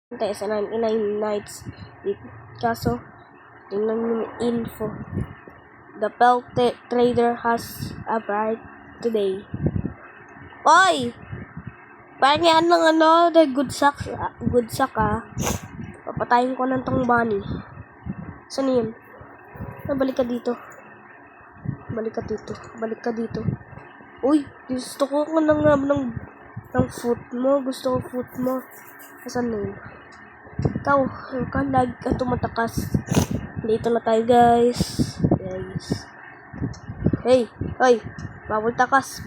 Tayo sa 99 nights. Kaso, tingnan mo yung info. The belt trader has arrived today. Oy! Parang yan lang the good sack Papatayin ko ng tong bunny. Saan yun? Balik ka dito. Balik ka dito. Uy, gusto ko ng foot mo. Gusto ko foot mo. Saan na yun? Ikaw, lagi ka tumatakas. Dito na tayo, guys. Hey, bawal takas.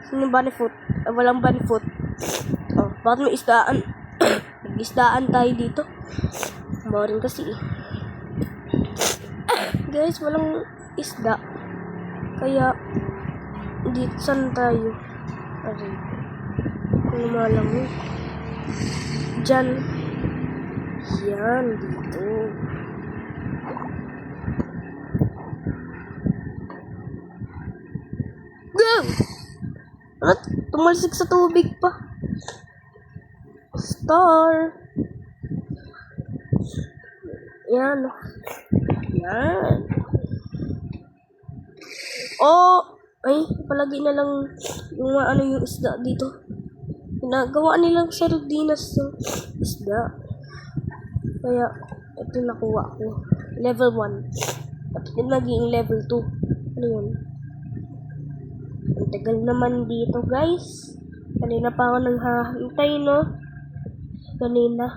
Sino bunny foot? Walang bunny foot. Oh, bakit may isdaan? Nag-isdaan tayo dito. Boring kasi guys, walang isda. Kaya, dito saan tayo? Aray. Kung malam mo. Diyan. Yan, dito. Go! Ano? Tumalsik sa tubig pa. Star. Yan. Oh, ay, palagi na lang yung isda dito. Ginagawa nilang sardinas ng isda. Kaya, ito nakuha ko. Level 1. At naging level 2. Ano yun? Ang tagal naman dito, guys. Kanina pa ako nanghahintay, no? Kanina.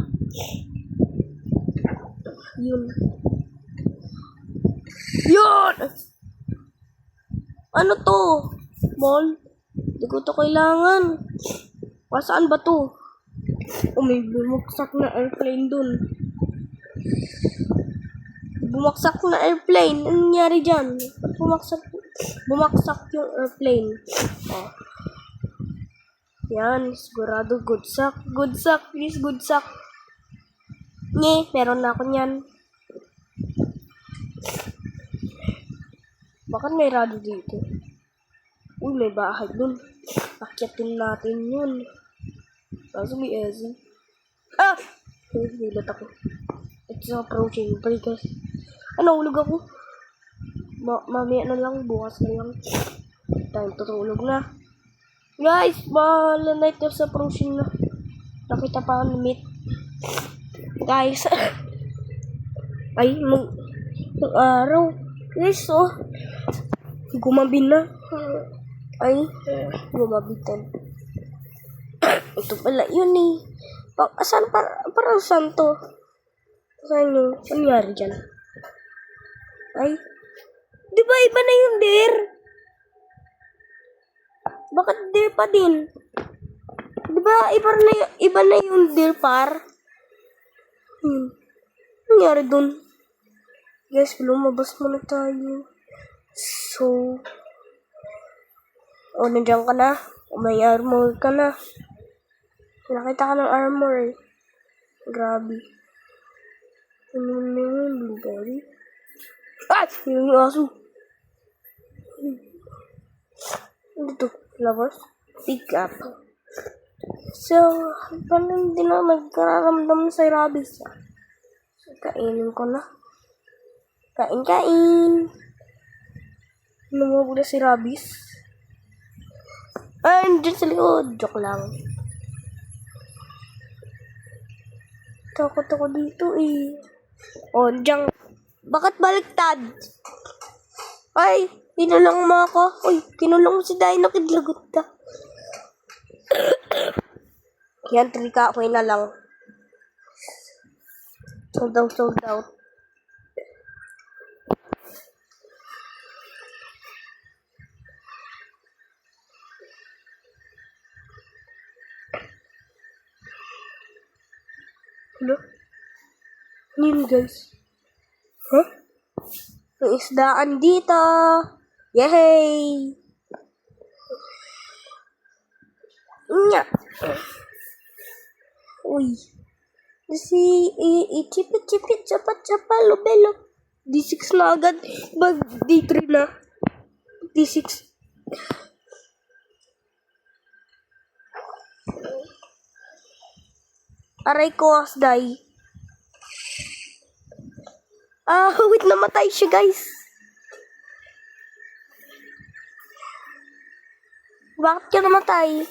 Yun! Ano to? Ball? Hindi ko to kailangan. Saan ba to? May bumagsak na airplane dun. Bumagsak na airplane. Anong nangyari dyan? Bumagsak yung airplane. Oh. Yan, sigurado good sack. Please, good sack. Meron na ako niyan. Bakit may rado dito? Uy, may bahay dun. Akyatin natin yun. Kaso may easy. Hilat ako. It's approaching. Guys. Ulog ako. Mamaya na lang. Bukas na lang. Time tutulog na. Guys, the night is approaching na. Nakita pa ang limit. Guys. Ay, yung araw. Guys, gumabi na. Ay, gumabitan. Ito pala yun Saan parang saan to? Saan yung nangyari dyan? Ay, di ba iba na yung deer? Bakit deer pa din? Di ba iba na yung deer par? Nangyari dun? Guys, lumabas muna tayo. So, nandiyan ka na. May armor ka na. Nakita ka ng armor Grabe. Ano na yun? Blueberry? Yung aso. Ano to? Flowers? Pick up. So, parang hindi na nagkararamdam sa rabies. So, kainin ko na. Kain. Lumabog na si rabies. Andiyan sa likod. Joke lang. Takot ako dito diyan. Bakit baliktad? Ay, kinulong mo ako. Uy, kinulong mo si Dino. Kidlagot ka. Yan, trika ako na lang. Sold out. Hello? Yun, guys. May isdaan dito. Yay! Nya. Uy. Chipit, chapa, lobelo. D6 na agad. D3 na. D6. Aray ko, asday. Wait, namatay siya, guys. Bakit ka namatay?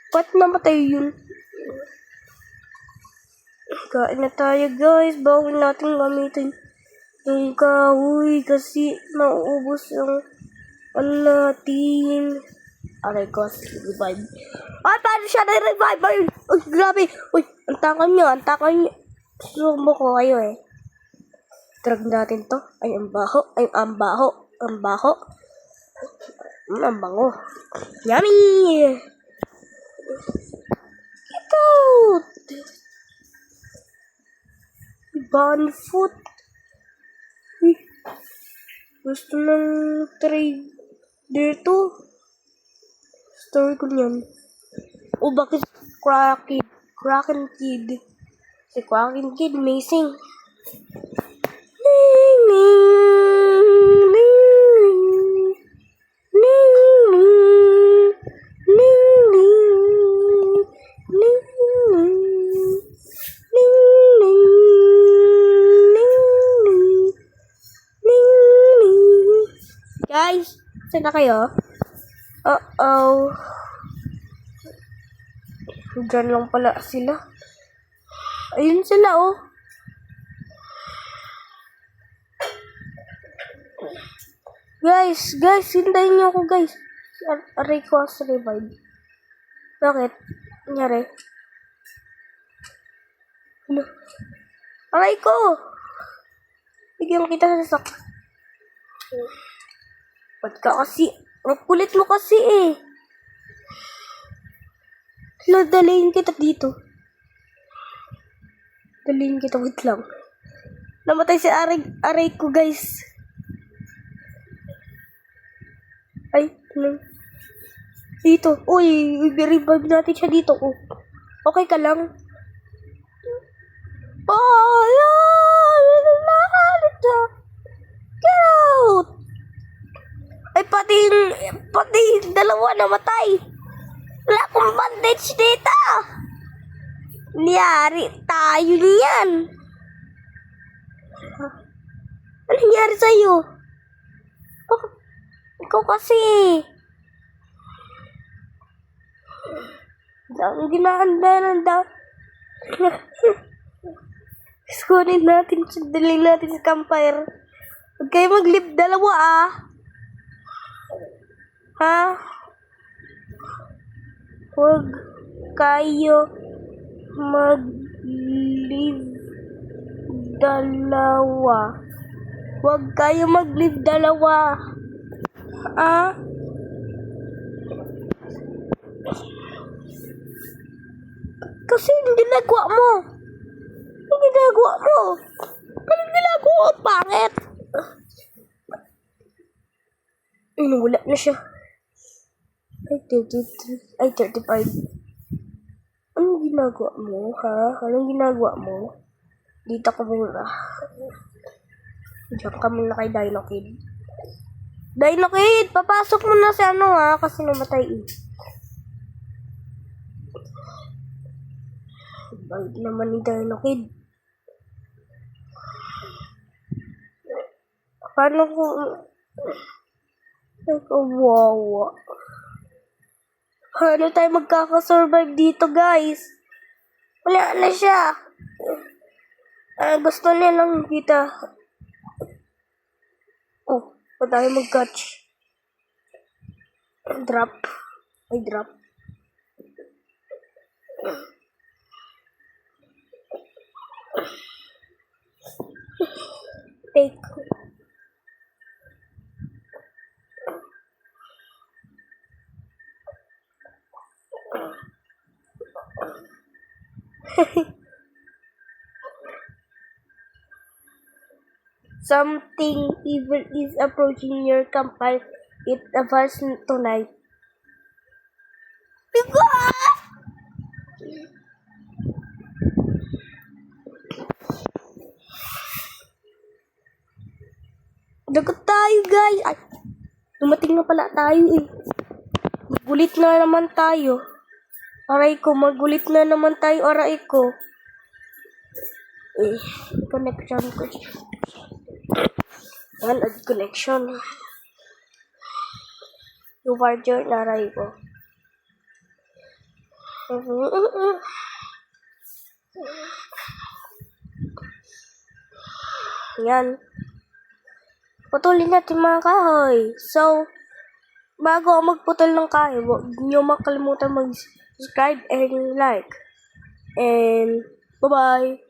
Ba't namatay yun? Kain na tayo, guys. Bawal natin gamitin yung kahoy kasi nauubos yung ano natin. Aray ko, revive. Ay, paano siya na-revive? Ay, grabe. Uy, antakan niya. Sumo ko kayo eh. Drag natin to. Ay, ang baho. Ang baho. Ang bango. Yummy! Get out! Bunny foot. Gusto nang trade dito. Story ko niyan. Bakit Kraken Kid? Si Kraken Kid, amazing. Guys, saan na kayo? Uh-oh. Diyan lang pala sila. Ayun sila, oh. Guys, hintayin niyo ako, guys. Aray ko as revive. Bakit? Nangyari? Ano? Aray ko! Bigyan kita sa sak. Ba't ka kasi? Ang kulit mo kasi eh. Dalayin kita dito. Wait lang. Namatay si aray ko, guys. Ay, ano? Dito. Uy, i-revive natin siya dito. Oh. Okay ka lang? Oh, get out! Ay, pati dalawa namatay. Wala akong bandage dito. Niyari tayo niyan. Ano nangyari sa'yo? Ikaw kasi. Ang ginahanda ng Skunin natin, dalhin natin sa campfire. Huwag kayo mag-live dalawa ah. Ha? Huwag kayo mag-live dalawa. Huwag kayo mag-live dalawa. Ah? Kasi yung ginagawa mo. Anong ginagawa mo? Anong ginagawa mo? Pangit. Wala na siya. Ay, 33. Ay, 35. Anong ginagawa mo, ha? Anong ginagawa mo? Dito ka muna. Diyan ka muna kay Dino Kid. Dino Kid, papasok mo na si ano ha, kasi namatay eh. Bait naman ni Dino Kid. Paano kung... Ay, kawawa. Paano tayo magkakasurvive dito, guys? Wala na siya. Gusto niya lang kita. Oh, pa tayo mag-catch. Drop. Ay, drop. Take. Something evil is approaching your campfire. It advanced tonight. Dagat tayo, guys. Ay, dumating na pala tayo eh. Magulit na naman tayo. Aray ko, magulit na naman tayo, aray ko. Connection ko. Yan, add connection. Yung charger na aray ko. Yan. Putulin natin mga kahoy. So, bago ako magputol ng kahoy, huwag niyo makalimutan mag-subscribe and like. And, bye-bye.